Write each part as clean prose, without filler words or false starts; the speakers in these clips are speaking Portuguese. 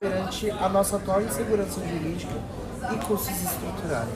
perante a nossa atual insegurança jurídica e custos estruturais.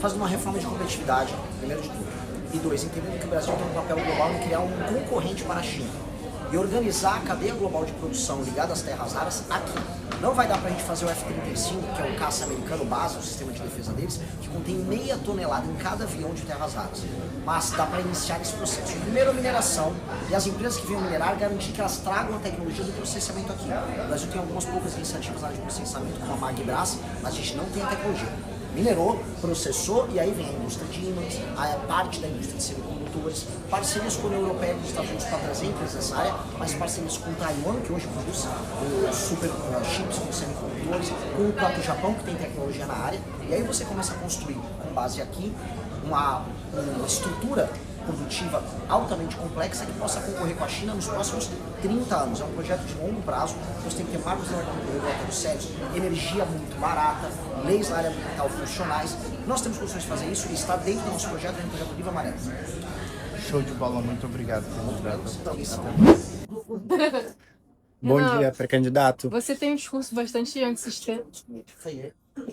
Fazendo uma reforma de competitividade, primeiro de tudo. E dois, entendendo que o Brasil tem um papel global em criar um concorrente para a China. E organizar a cadeia global de produção ligada às terras raras aqui. Não vai dar pra gente fazer o F-35, que é o caça americano base, o sistema de defesa deles, que contém 0,5 tonelada em cada avião de terras raras. Mas dá para iniciar esse processo. Primeiro a mineração, e as empresas que venham minerar garantir que elas tragam a tecnologia do processamento aqui. O Brasil tem algumas poucas iniciativas na área de processamento, como a Magbrás, mas a gente não tem a tecnologia. Minerou, processou, e aí vem a indústria de ímãs, a parte da indústria de semicondutores, parcerias com a União Europeia e os Estados Unidos para trazer empresas nessa área, mas parcerias com Taiwan, que hoje produz super chips com semicondutores, com o próprio Japão, que tem tecnologia na área, e aí você começa a construir, com base aqui, uma estrutura produtiva altamente complexa que possa concorrer com a China nos próximos 30 anos. É um projeto de longo prazo, você tem que ter marcos regulatórios sérios, energia muito barata, leis na área ambiental funcionais. Nós temos condições de fazer isso e está dentro do nosso projeto, dentro do projeto Livre Amarelo. Show de bola, muito obrigado pelo trato. Bom dia, pré-candidato. Você tem um discurso bastante antissistema.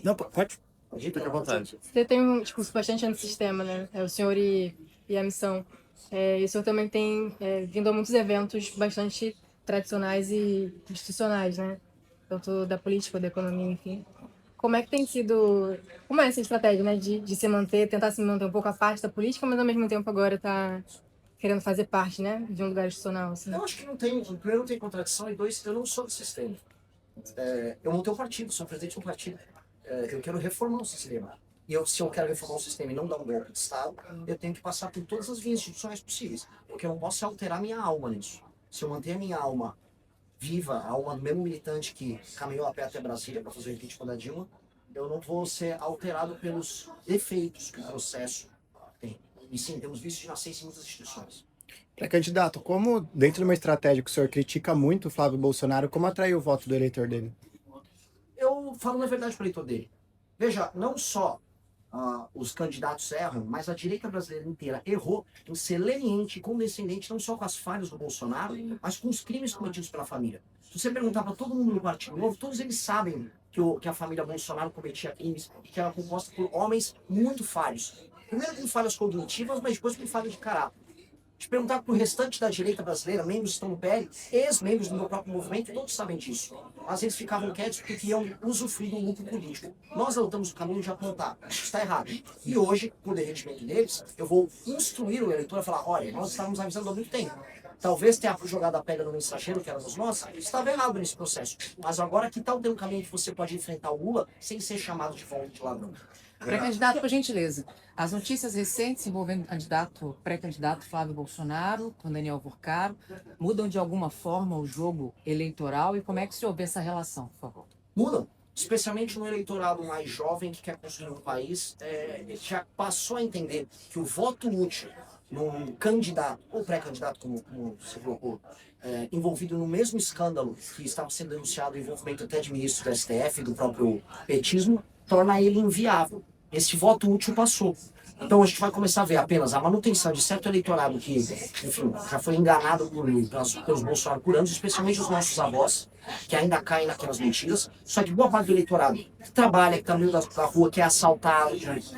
Não, pode fica à vontade. Você tem um discurso bastante antissistema, né? É o senhor e a missão. E o senhor também tem vindo a muitos eventos bastante tradicionais e institucionais, né? Tanto da política, da economia, enfim. Como é que tem sido... Como é essa estratégia, né? De se manter, tentar se manter um pouco à parte da política, mas ao mesmo tempo agora tá querendo fazer parte, né? De um lugar institucional, assim. Eu acho que não tem, primeiro não tem contradição, e dois, eu não sou do sistema. Eu montei um partido, sou presidente de um partido. Eu quero reformar o sistema. E se eu quero reformar o sistema e não dar um golpe de Estado, eu tenho que passar por todas as vias institucionais possíveis. Porque eu não posso alterar minha alma nisso. Se eu manter a minha alma viva, a alma do mesmo militante que caminhou a pé até Brasília para fazer o impeachment da Dilma, eu não vou ser alterado pelos efeitos que o processo tem. E sim, temos visto de nascer em muitas instituições. Pré-candidato, como dentro de uma estratégia que o senhor critica muito o Flávio Bolsonaro, como atrair o voto do eleitor dele? Eu falo na verdade para o eleitor dele. Veja, não só os candidatos erram, mas a direita brasileira inteira errou em ser leniente e condescendente não só com as falhas do Bolsonaro, mas com os crimes cometidos pela família. Se você perguntar para todo mundo no Partido Novo, todos eles sabem que a família Bolsonaro cometia crimes e que era composta por homens muito falhos. Primeiro com falhas cognitivas, mas depois com falhas de caráter. Se perguntar para o restante da direita brasileira, membros que estão no PL, ex-membros do meu próprio movimento, todos sabem disso. Mas eles ficavam quietos porque iam usufruir do lucro político. Nós adotamos o caminho de apontar, isso está errado. E hoje, com o derretimento deles, eu vou instruir o eleitor a falar, olha, nós estávamos avisando há muito tempo. Talvez tenha jogado a pedra no mensageiro, que era dos nossos, estava errado nesse processo. Mas agora, que tal ter um caminho que você pode enfrentar o Lula sem ser chamado de volta de ladrão? Pré-candidato, por gentileza. As notícias recentes envolvendo o pré-candidato Flávio Bolsonaro com Daniel Vorcaro mudam de alguma forma o jogo eleitoral e como é que se houve essa relação, por favor? Mudam. Especialmente no eleitorado mais jovem que quer construir um país, já passou a entender que o voto útil num candidato, ou pré-candidato, como se colocou, envolvido no mesmo escândalo que estava sendo denunciado, o envolvimento até de ministro do STF e do próprio petismo, torna ele inviável. Esse voto útil passou. Então a gente vai começar a ver apenas a manutenção de certo eleitorado que, enfim, já foi enganado pelos Bolsonaro por anos, especialmente os nossos avós, que ainda caem naquelas mentiras. Só que boa parte do eleitorado que trabalha, que está no meio da rua, que é assaltado,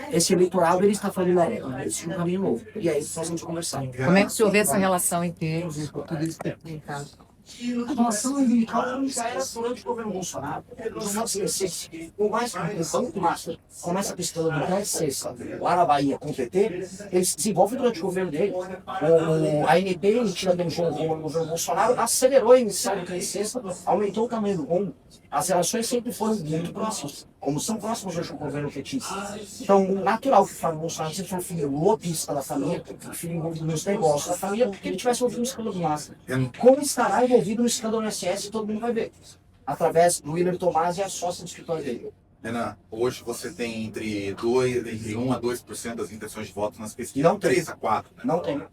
esse eleitorado ele está falando, não, esse é um caminho novo. E aí nós vamos conversar. Como é que se houve essa relação entre tudo isso que tem em casa? A relação umbilical já era durante o governo Bolsonaro. Não pode esquecer que, por mais que muito massa, começa a questão do pré-cessa lá na Bahia com o PT, eles se desenvolvem durante o governo dele. A ANP, emitida no governo Bolsonaro, acelerou a emissão do pré-cessa, aumentou o tamanho do rombo. As relações sempre foram muito próximas, como são próximas hoje com o governo petista. Então, natural que o Flávio Bolsonaro sempre foi um filho lobista da família, filho envolvido nos negócios da família, porque ele tivesse ouvido um escândalo massa. Como estará envolvido no escândalo no SS, todo mundo vai ver. Através do Willer Tomás e a sócia do escritório dele. Renan, hoje você tem entre 1 a 2% das intenções de voto nas pesquisas. Não tem. 3 a 4, né? Não tem.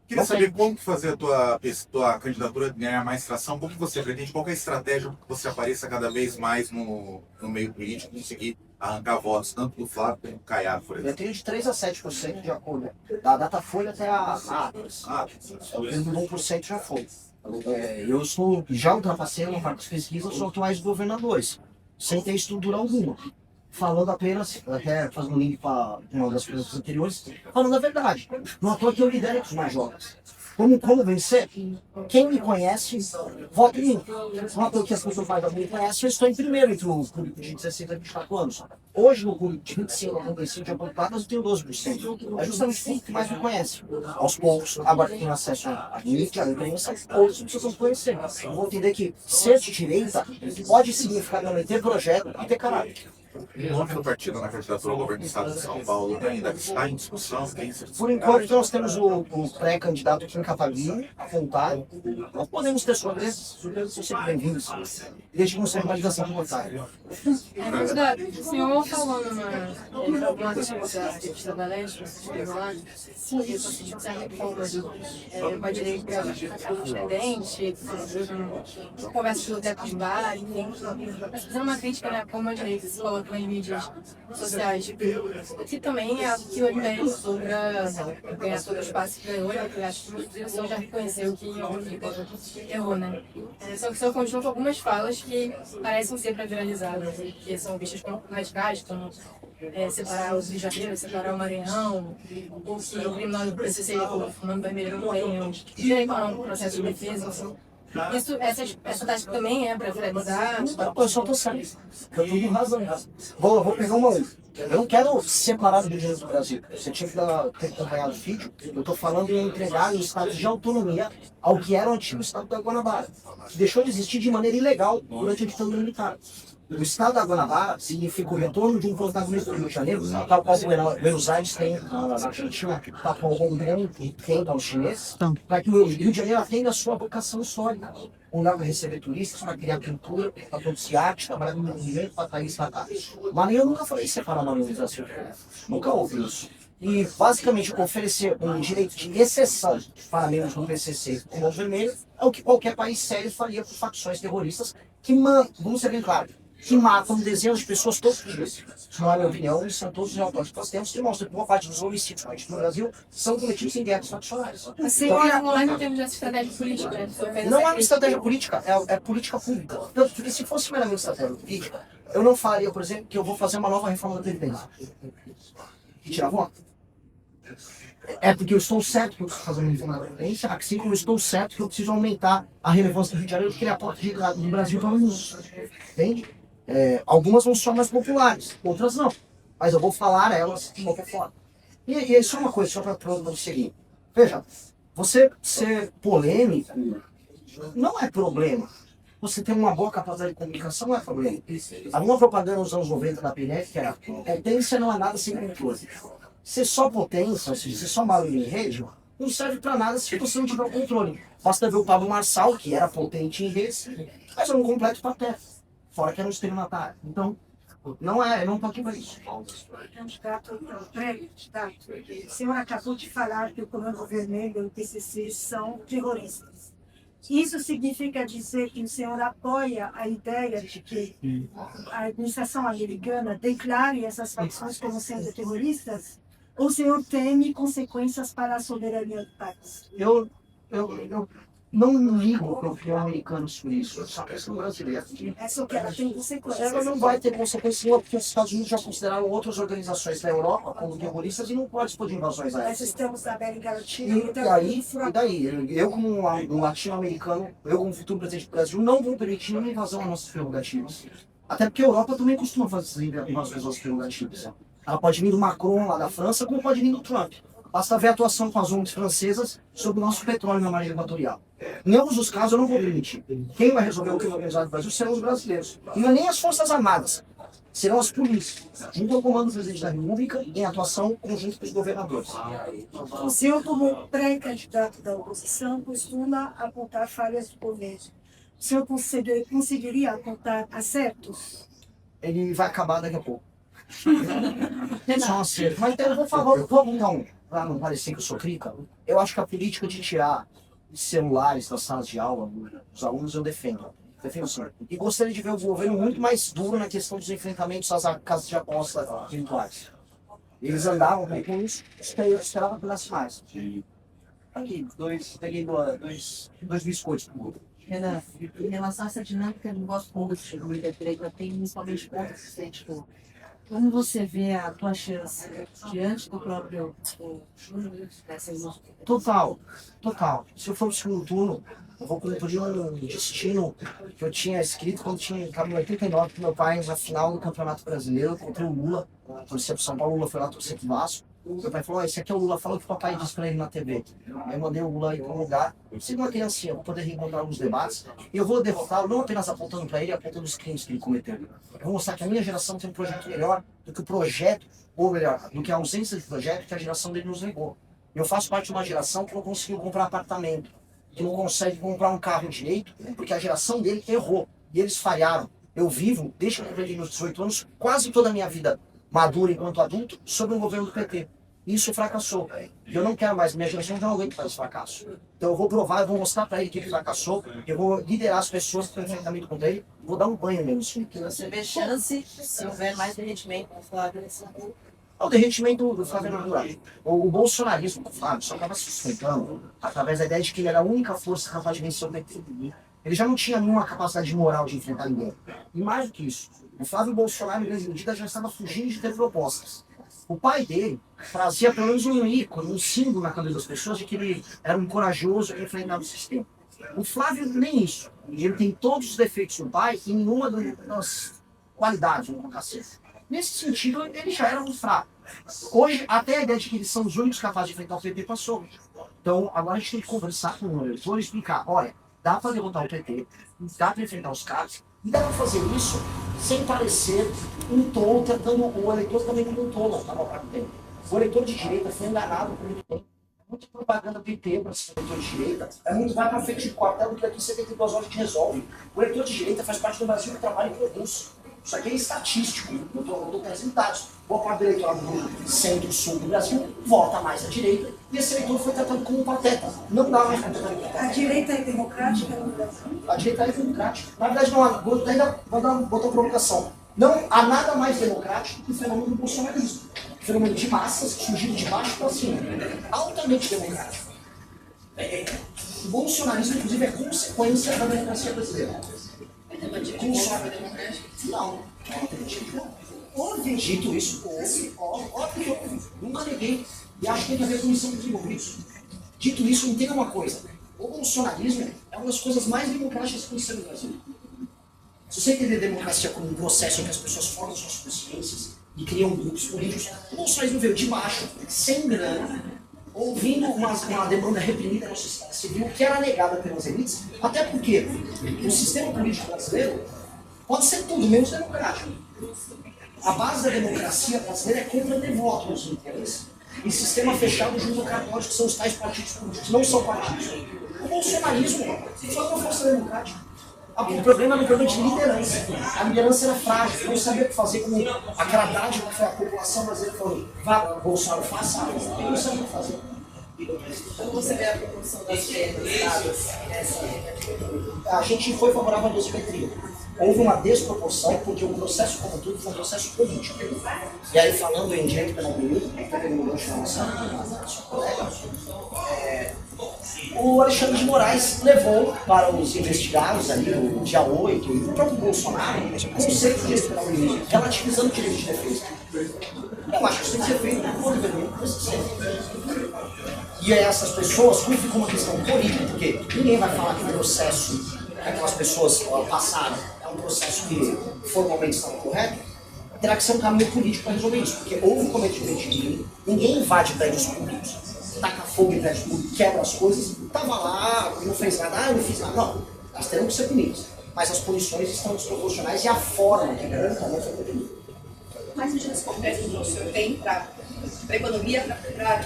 Queria saber como fazer a tua candidatura ganhar mais tração, como que você pretende, qual que é a estratégia para que você apareça cada vez mais no meio político, conseguir arrancar votos, tanto do Flávio quanto do Caiado, por exemplo. Eu tenho de 3 a 7% de acordo da Datafolha até a Atlas. Dentro de 1% já foi. Eu já ultrapassei uma parte das pesquisas sobre atuais governadores, sem ter estrutura alguma. Falando apenas, até fazendo link para uma das perguntas anteriores, falando a verdade. Não é à toa que eu lidero os mais jovens. Como vencer? Quem me conhece, vota em mim. Não é à toa que as pessoas mais jovens me conhecem, eu estou em primeiro entre o público de 16 a 24 anos. Hoje, no público de 25 a 35 de apontadas, eu tenho 12%. É justamente o público que mais me conhece. Aos poucos, agora que tenho acesso à mídia, à imprensa, outras pessoas vão conhecer. Eu vou entender que ser de direita pode significar também ter projeto e ter caráter. O nome do partido na candidatura ao governo do estado de São Paulo ainda está em discussão? Por enquanto, nós temos o pré-candidato Kim Kataguiri apontado. Nós podemos ter surpresas são sempre bem-vindas, desde que não seja uma ligação voluntária. Candidato, o senhor falou numa das trabalhantes, vocês escreveu lá, se você de certa forma com a direita ascendente, conversa do teto de bar, enfim, mas fazendo uma crítica, né, como a direita se coloca nas mídias sociais, que também é algo que hoje mesmo sobre ganhar todo o espaço que ganhou, eu acho que inclusive o senhor já reconheceu que errou, né? Só que o senhor continua com algumas falas que parecem ser para viralizadas e que são vistas como radicais, como separar os Rio de Janeiro, separar o Maranhão, ou que o criminoso do PCC, o Fernando Vermelho, não tenha direito a um processo de defesa, assim. Essa tática também é para viralizar? Eu só tô certo. Eu tô com razão. Vou pegar uma outra. Eu não quero separar o Rio do Brasil. Você tinha que ter acompanhado o vídeo. Eu estou falando em entregar o estado de autonomia ao que era o antigo estado da Guanabara, que deixou de existir de maneira ilegal durante a ditadura militar. O estado da Guanabara significa o retorno de um protagonista do Rio de Janeiro, tal qual o Buenos Aires tem na Argentina, tal qual o Hong Kong tem aos chineses, para que o Rio de Janeiro atenda a sua vocação histórica. Um lugar para receber turistas, para criar cultura, para produzir arte, trabalhar no movimento, para atrair startups. Mas eu nunca falei separar Maranhão do Brasil. Nunca ouvi isso. E, basicamente, oferecer um direito de exceção para membros do PCC como o Vermelho é o que qualquer país sério faria com facções terroristas que, vamos ser bem claros, que matam dezenas de pessoas todos os dias. Isso não é a minha opinião, isso são todos os relatórios que nós temos que mostram que boa parte dos homicídios no Brasil são cometidos em guerras faccionais. Mas não temos essa estratégia política, né? Não é uma estratégia política, é política pública. Tanto que se fosse meramente estratégia política, eu não falaria, por exemplo, que eu vou fazer uma nova reforma da Previdência. E tirar voto. É porque eu estou certo que eu preciso fazer uma reforma da Previdência, assim como eu estou certo que eu preciso aumentar a relevância do Rio de Janeiro, porque ele é a porta de entrada do Brasil para o mundo. Entende? Algumas vão ser mais populares, outras não. Mas eu vou falar elas de qualquer forma. E é só uma coisa, só para seguir. Veja, você ser polêmico não é problema. Você ter uma boa capacidade de comunicação não é problema. Havia uma propaganda nos anos 90 da PNF que era: potência não é nada sem controle. Ser só potência, ou seja, ser só barulho em rede, não serve para nada se você não tiver o controle. Basta ver o Pablo Marçal, que era potente em redes, mas era um completo pateta. Fora que era um estelionatário. Então, não estou aqui para isso. Candidato, pré-candidato, o senhor acabou de falar que o Comando Vermelho e o PCC são terroristas. Isso significa dizer que o senhor apoia a ideia de que a administração americana declare essas facções como sendo terroristas? Ou o senhor teme consequências para a soberania do país? Eu não ligo para o opinião americano sobre isso, só questão brasileira. É só que ela tem consequências. Ela não vai ter consequências nenhuma, porque os Estados Unidos já consideraram outras organizações da Europa como terroristas e não pode expor invasões a Nós elas. estamos na América Latina. E daí? Eu, como um latino-americano, eu, como futuro presidente do Brasil, não vou permitir nenhuma invasão às nossas prerrogativas. Até porque a Europa também costuma fazer invasões às nossas prerrogativas. Ela pode vir do Macron, lá da França, como pode vir do Trump. Basta ver a atuação com as ONGs francesas sobre o nosso petróleo na Marinha Equatorial. Em ambos os casos, eu não vou permitir. Quem vai resolver o crime organizado no Brasil serão os brasileiros. E não é nem as Forças Armadas, serão as polícias, junto ao Comando do Presidente da República, em atuação conjunta com os governadores. O senhor, como pré-candidato da oposição, costuma apontar falhas do governo. O senhor conseguiria apontar acertos? Ele vai acabar daqui a pouco. Só um acerto. Mas então, vamos então, para não parecer que eu sou crica, eu acho que a política de tirar celulares das salas de aula dos alunos eu defendo. Defendo sim. E gostaria de ver o governo muito mais duro na questão dos enfrentamentos às casas de aposta virtuais. Eles andavam com isso, esperava pelas mais. Aqui, peguei dois biscoitos. Renan, em relação a essa dinâmica, eu não gosto muito de muita direita, tem principalmente pontos céticos. Como você vê a tua chance diante do próprio Júnior nessa eleição? Total. Se eu for pro segundo turno, eu vou cumprir um destino que eu tinha escrito quando estava em 89 com meu pai na final do Campeonato Brasileiro contra o Lula. Torcia pro São Paulo, o Lula foi lá torcer pro Vasco. Meu pai falou, esse aqui é o Lula, falou que o papai disse pra ele na TV. Aí eu mandei o Lula ir para um lugar, siga uma criancinha, vou poder reencontrar nos debates. E eu vou derrotá-lo não apenas apontando para ele, apontando os crimes que ele cometeu. Eu vou mostrar que a minha geração tem um projeto melhor do que o projeto, ou melhor, do que a ausência de projeto que a geração dele nos negou. Eu faço parte de uma geração que não conseguiu comprar apartamento, que não consegue comprar um carro direito, porque a geração dele errou, e eles falharam. Eu vivo, desde que eu completei meus 18 anos, quase toda a minha vida madura enquanto adulto, sob um governo do PT. Isso fracassou. E eu não quero mais, minha geração já não aguenta mais esse fracasso. Então eu vou provar, eu vou mostrar para ele que ele fracassou, eu vou liderar as pessoas que estão em enfrentamento contra ele, vou dar um banho nele. Que você vê chance, se houver mais derretimento no Flávio nessa rua. O derretimento do Flávio era natural. O bolsonarismo do Flávio só estava se sustentando através da ideia de que ele era a única força capaz de vencer o PT. Ele já não tinha nenhuma capacidade moral de enfrentar ninguém. E mais do que isso, o Flávio Bolsonaro, em grande medida, já estava fugindo de ter propostas. O pai dele trazia pelo menos um ícone, um símbolo na cabeça das pessoas de que ele era um corajoso que enfrentava o sistema. O Flávio nem isso. Ele tem todos os defeitos do pai e nenhuma das qualidades, vamos colocar assim. Nesse sentido, ele já era um fraco. Hoje, até a ideia de que eles são os únicos capazes de enfrentar o PT passou. Então, agora a gente tem que conversar com o eleitor e explicar, olha, dá para derrotar o PT, dá para enfrentar os caras, e dá para fazer isso sem parecer um tolo, tentando o eleitor também como um tolo, tá? O eleitor de direita foi enganado por muito tempo. Muita propaganda PT para ser eleitor de direita. É muito vai para frente de quartel, porque daqui 72 horas a gente resolve. O eleitor de direita faz parte do Brasil que trabalha e produz. Isso aqui é estatístico, eu estou trazendo dados. Boa parte do eleitorado do centro-sul do Brasil vota mais à direita e esse eleitor foi tratado como um pateta. Não dá mais para tratar como pateta. A direita é democrática no Brasil? A direita é democrática. Na verdade, não há, ainda vou botar uma provocação. Não há nada mais democrático que o fenômeno do bolsonarismo. O fenômeno de massas surgindo de baixo para cima. Altamente democrático. O bolsonarismo, inclusive, é consequência da democracia brasileira. Não. Houve dito isso, óbvio que houve. Nunca neguei. E acho que tem que haver comissão de desenvolvimento. Dito isso, entenda uma coisa. O bolsonarismo é uma das coisas mais democráticas que aconteceu no Brasil. Se você entender democracia como um processo em que as pessoas formam suas consciências e criam grupos políticos, o bolsonarismo veio de baixo, sem grana, ouvindo uma demanda reprimida na sociedade civil que era negada pelas elites, até porque o sistema político brasileiro pode ser tudo menos democrático. A base da democracia brasileira é contra ter voto nos interesses. E sistema fechado junto ao cartório, que são os tais partidos políticos, não são partidos. O bolsonarismo foi uma força democrática. O problema era um problema de liderança. A liderança era frágil, não sabia o que fazer com aquela dádiva que foi a população brasileira falando, vá, Bolsonaro, faça, ele não sabia o que fazer. Como você vê a proporção das perdas? A gente foi favorável à dosimetria. Houve uma desproporção, porque o processo como tudo foi um processo político. E aí, falando em direito penal político, o Alexandre de Moraes levou para os investigados ali no dia 8, e o próprio Bolsonaro, o conceito de direito penal político, relativizando o direito de defesa. Eu acho que isso tem que ser feito por governo. E essas pessoas ficam uma questão política, porque ninguém vai falar que o processo que aquelas pessoas passaram é um processo que formalmente estava correto, terá que ser um caminho político para resolver isso, porque houve cometimento de crime, ninguém invade prédios públicos, taca fogo em prédios públicos, quebra as coisas, estava lá, não fez nada, eu não fiz nada, não, elas terão que ser punidas, mas as punições estão desproporcionais e a forma que grande também foi punida. Mais medidas concretas que o senhor tem para a economia, para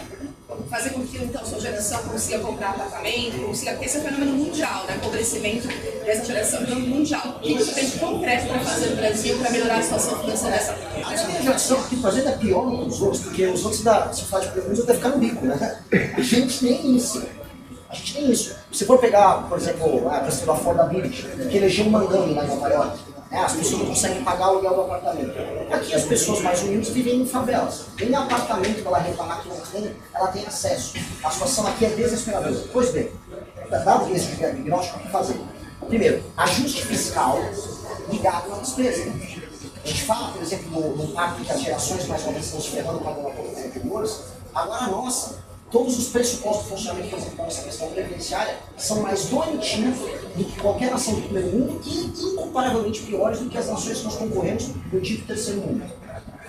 fazer com que então sua geração consiga comprar apartamento, consiga, porque esse é um fenômeno mundial, né? O empobrecimento dessa geração é um fenômeno mundial. O que você tem de concreto para fazer no Brasil para melhorar a situação financeira dessa A minha geração que fazendo é pior do que os outros, porque os outros se faz de prejuízo até ficar no bico, né? A gente nem isso. Se for pegar, por exemplo, a questão da Ford Ability, que elegeu um mandame lá em Nova York, As pessoas não conseguem pagar o aluguel do apartamento. Aqui as pessoas mais humildes vivem em favelas. Nem apartamento que ela reclamar que não tem, ela tem acesso. A situação aqui é desesperadora. Pois bem, dado esse diagnóstico, o que fazer? Primeiro, ajuste fiscal ligado à despesa. A gente fala, por exemplo, no pacto que as gerações mais novas estão se ferrando com a política de juros. Agora, nossa, todos os pressupostos de funcionamento, por exemplo, da nossa questão previdenciária, são mais doentios do que qualquer nação do primeiro mundo e incomparavelmente piores do que as nações que nós concorremos no dito terceiro mundo.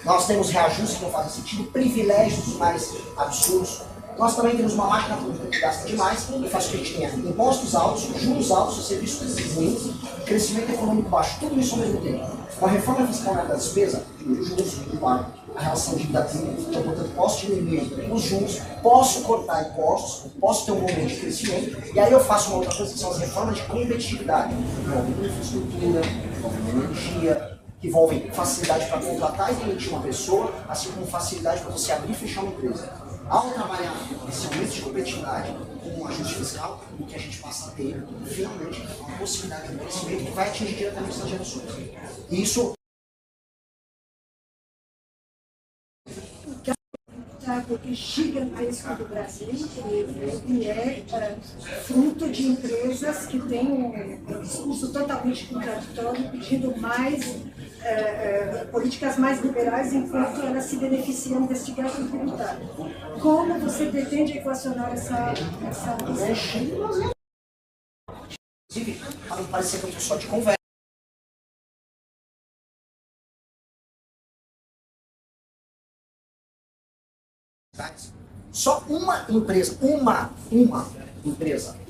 Nós temos reajustes que não fazem sentido, privilégios mais absurdos. Nós também temos uma máquina pública que gasta demais e faz com que a gente tenha impostos altos, juros altos, serviços ruins, crescimento econômico baixo, tudo isso ao mesmo tempo. Com a reforma fiscal da despesa, os juros, a relação dívida-PIB, então, portanto, posso diminuir os juros, posso cortar impostos, posso ter um momento de crescimento, e aí eu faço uma outra coisa que são as reformas de competitividade, que envolvem infraestrutura, que envolvem energia, que envolvem facilidade para contratar e demitir uma pessoa, assim como facilidade para você abrir e fechar uma empresa. Ao trabalhar esse aumento de competitividade com um ajuste fiscal, o que a gente passa a ter, finalmente, uma possibilidade de crescimento que vai atingir diretamente essas gerações. E isso gigantesco do Brasil e é fruto de empresas que têm um discurso totalmente contraditório, pedindo mais políticas mais liberais enquanto elas se beneficiam deste gasto tributário. Como você pretende equacionar essa inclusive, para não parecer que eu estou só de conversa. Só uma empresa, que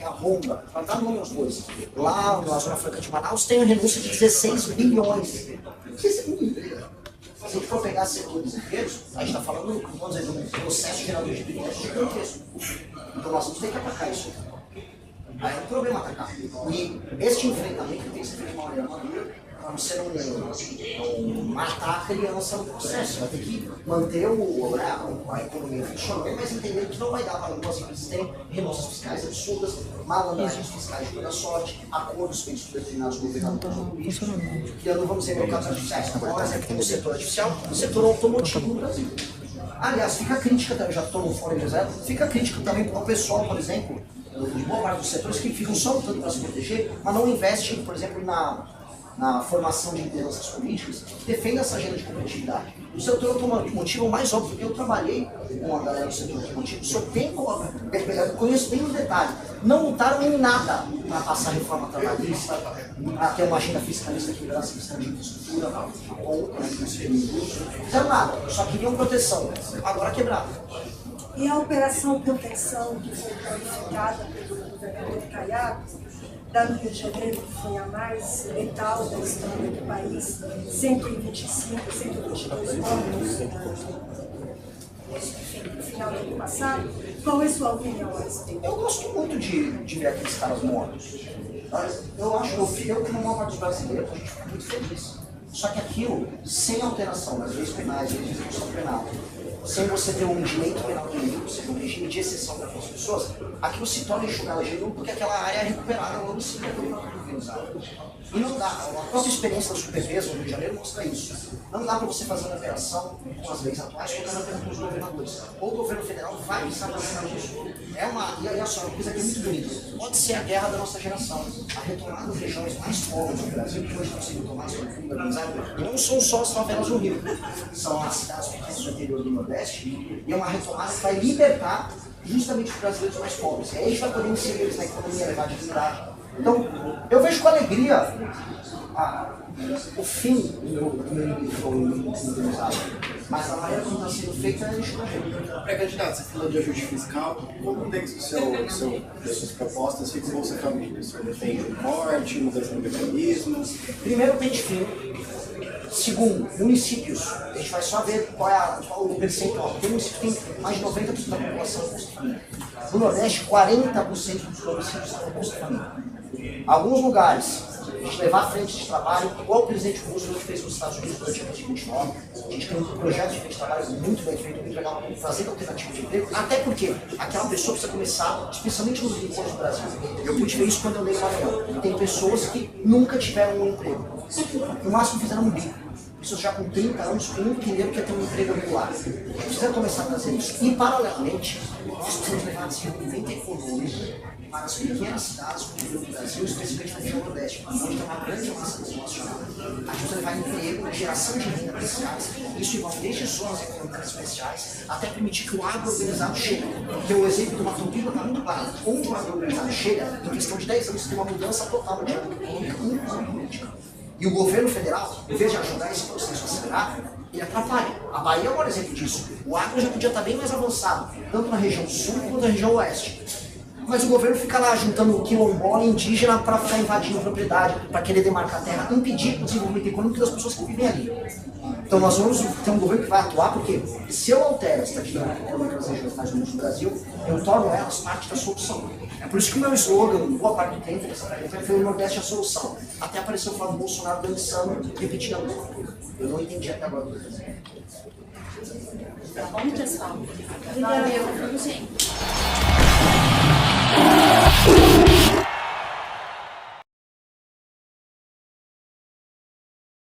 é a Honda, para dar nome aos dois, lá na Zona Franca de Manaus, tem a renúncia de 16 bilhões. Isso é uma empresa. Se a gente for pegar setores inteiros, a gente está falando, vamos dizer, de um processo gerador de bilhões gigantesco. Então nós vamos ter que atacar isso. Aí é um problema atacar. E este enfrentamento tem que ser feito de uma maneira madura, para você não matar a criança no processo. Vai ter que manter a economia funcionando, mas entender que não vai dar para algumas empresas terem renúncias fiscais absurdas, malandragens fiscais de toda sorte, acordos feitos por determinados governadores, criando, vamos dizer, mercados artificiais. Por exemplo, tem o setor artificial, o setor automotivo no Brasil. Aliás, fica a crítica também, já estou no fórum de zero, fica a crítica também para o pessoal, por exemplo, de boa parte dos setores que ficam só lutando para se proteger, mas não investem, por exemplo, na formação de lideranças políticas que defendem essa agenda de competitividade. O setor automotivo é o mais óbvio, porque eu trabalhei com a galera do setor automotivo, o senhor tem eu conheço bem no detalhe, não lutaram em nada para passar reforma trabalhista, para ter uma agenda fiscalista que liberasse questão de infraestrutura, não fizeram nada, só queriam proteção, agora quebraram. E a operação proteção que foi qualificada pelo governador Caiado, da no Rio de Janeiro, que foi a mais letal da história do país, 125, 122 mortos, no final do ano passado. Qual é a sua opinião a respeito? Eu gosto muito de ver aqueles caras mortos. Eu acho que eu, como maior parte dos brasileiros, a gente fica muito feliz. Só que aquilo, sem alteração das leis penais, leis de execução penal, sem você ter um direito penal do inimigo, sem um regime de exceção para aquelas pessoas, aquilo se torna enxugar legião porque aquela área é recuperada ao longo do ciclo organizado. E não dá, a própria experiência da Supervesa no Rio de Janeiro mostra isso. Não dá para você fazer uma operação com as leis atuais colocando apenas com os governadores. Ou o governo federal vai precisar fazer disso. E olha só, uma coisa que é muito bonita. Pode ser a guerra da nossa geração. A retomada das regiões mais pobres do Brasil, que hoje estão sendo tomadas por fundo organizado, e não são só as favelas do Rio. São as cidades pequenas do interior do Nordeste, e é uma retomada que vai libertar justamente os brasileiros mais pobres. E aí a gente vai poder inserir eles na economia, levar dignidade. Então, eu vejo com alegria o fim do inimigo organizado. Mas a maneira como está sendo feita é enxugar. Pré-candidato, você falou de ajuste fiscal. Como tem das suas propostas fica o Bolsa Família? O senhor defende o corte, mudança de mecanismos? Primeiro, pente fino. Segundo, municípios. A gente vai só ver qual o percentual. Tem município que tem mais de 90% da população com Bolsa Família. No Nordeste, 40% dos municípios estão com Bolsa Família. Alguns lugares a gente levar à frente esse trabalho, igual o presidente Roosevelt fez nos Estados Unidos durante a crise de 29. A gente tem um projeto de frente de trabalho muito bem feito, muito legal, fazendo alternativa de emprego, até porque aquela pessoa precisa começar, especialmente nos rincões do Brasil. Eu pude ver isso quando eu andei no Maranhão. Tem pessoas que nunca tiveram um emprego. No máximo fizeram um bico. Pessoas já com 30 anos que não entenderam que ia ter um emprego regular. Precisa começar a fazer isso. E, paralelamente, nós precisamos levar desenvolvimento econômico para as pequenas cidades do Brasil, especialmente na região Nordeste, onde tem uma grande massa nacional. A gente precisa levar emprego, geração de renda para esses caras. Isso envolve desde zonas econômicas especiais até permitir que o agro organizado chegue. Porque o exemplo do Mato Piba está muito claro. Onde o agro organizado chega, em questão de 10 anos, tem uma mudança total na dinâmica econômica e na política. E o governo federal, em vez de ajudar esse processo a acelerar, ele atrapalha. A Bahia é um exemplo disso. O agro já podia estar bem mais avançado, tanto na região sul quanto na região oeste. Mas o governo fica lá juntando quilombola indígena para ficar invadindo propriedade, para querer demarcar a terra, impedir o desenvolvimento econômico das pessoas que vivem ali. Então nós vamos ter um governo que vai atuar, porque se eu altero essa dinâmica econômica das regiões mais do Brasil, eu torno elas parte da solução. É por isso que o meu slogan, boa parte do tempo dessa campanha, foi o Nordeste é a solução. Até apareceu o Flávio Bolsonaro dançando, repetindo a mesma coisa. Eu não entendi até agora o que eu fazer. Tá bom, pessoal? Valeu, gente.